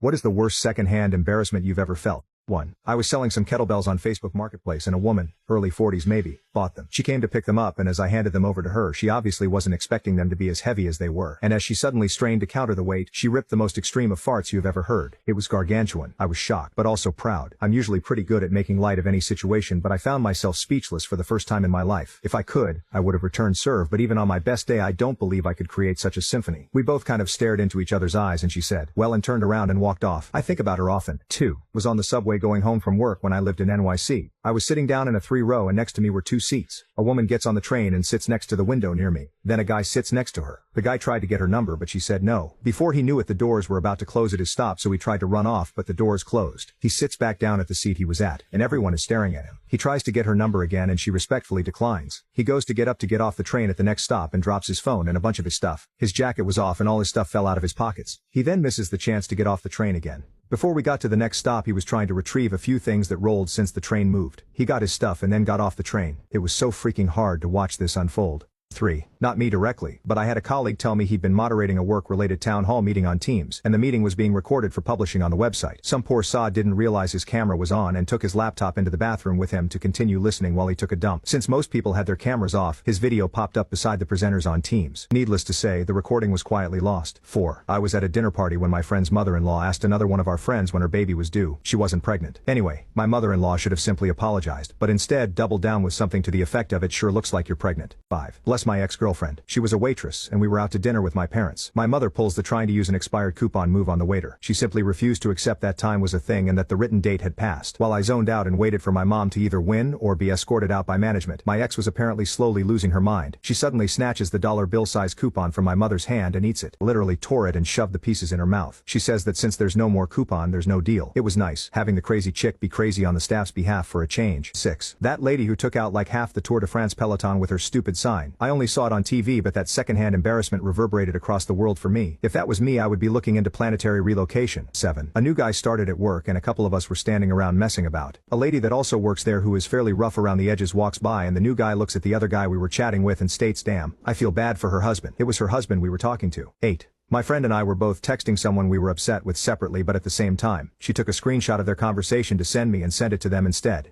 What is the worst second-hand embarrassment you've ever felt? 1. I was selling some kettlebells on Facebook Marketplace and a woman, early 40s maybe, bought them. She came to pick them up and as I handed them over to her she obviously wasn't expecting them to be as heavy as they were. And as she suddenly strained to counter the weight, she ripped the most extreme of farts you've ever heard. It was gargantuan. I was shocked, but also proud. I'm usually pretty good at making light of any situation, but I found myself speechless for the first time in my life. If I could, I would have returned serve, but even on my best day I don't believe I could create such a symphony. We both kind of stared into each other's eyes and she said, well, and turned around and walked off. I think about her often. 2. Was on the subway going home from work when I lived in NYC. I was sitting down in a 3-row and next to me were 2 seats. A woman gets on the train and sits next to the window near me. Then a guy sits next to her. The guy tried to get her number but she said no. Before he knew it the doors were about to close at his stop, so he tried to run off but the doors closed. He sits back down at the seat he was at and everyone is staring at him. He tries to get her number again and she respectfully declines. He goes to get up to get off the train at the next stop and drops his phone and a bunch of his stuff. His jacket was off and all his stuff fell out of his pockets. He then misses the chance to get off the train again. Before we got to the next stop he was trying to retrieve a few things that rolled since the train moved. He got his stuff and then got off the train. It was so freaking hard to watch this unfold. 3. Not me directly, but I had a colleague tell me he'd been moderating a work-related town hall meeting on Teams, and the meeting was being recorded for publishing on the website. Some poor sod didn't realize his camera was on and took his laptop into the bathroom with him to continue listening while he took a dump. Since most people had their cameras off, his video popped up beside the presenters on Teams. Needless to say, the recording was quietly lost. 4. I was at a dinner party when my friend's mother-in-law asked another one of our friends when her baby was due. She wasn't pregnant. Anyway, my mother-in-law should have simply apologized, but instead doubled down with something to the effect of, it sure looks like you're pregnant. 5. Bless my ex-girlfriend. She was a waitress and we were out to dinner with my parents. My mother pulls the trying to use an expired coupon move on the waiter. She simply refused to accept that time was a thing and that the written date had passed. While I zoned out and waited for my mom to either win or be escorted out by management, my ex was apparently slowly losing her mind. She suddenly snatches the dollar bill size coupon from my mother's hand and eats it. Literally tore it and shoved the pieces in her mouth. She says that since there's no more coupon there's no deal. It was nice having the crazy chick be crazy on the staff's behalf for a change. 6. That lady who took out like half the Tour de France peloton with her stupid sign. I only saw it on TV, but that secondhand embarrassment reverberated across the world for me. If that was me I would be looking into planetary relocation. 7. A new guy started at work and a couple of us were standing around messing about. A lady that also works there who is fairly rough around the edges walks by and the new guy looks at the other guy we were chatting with and states, damn, I feel bad for her husband. It was her husband we were talking to. 8. My friend and I were both texting someone we were upset with separately but at the same time. She took a screenshot of their conversation to send me and sent it to them instead.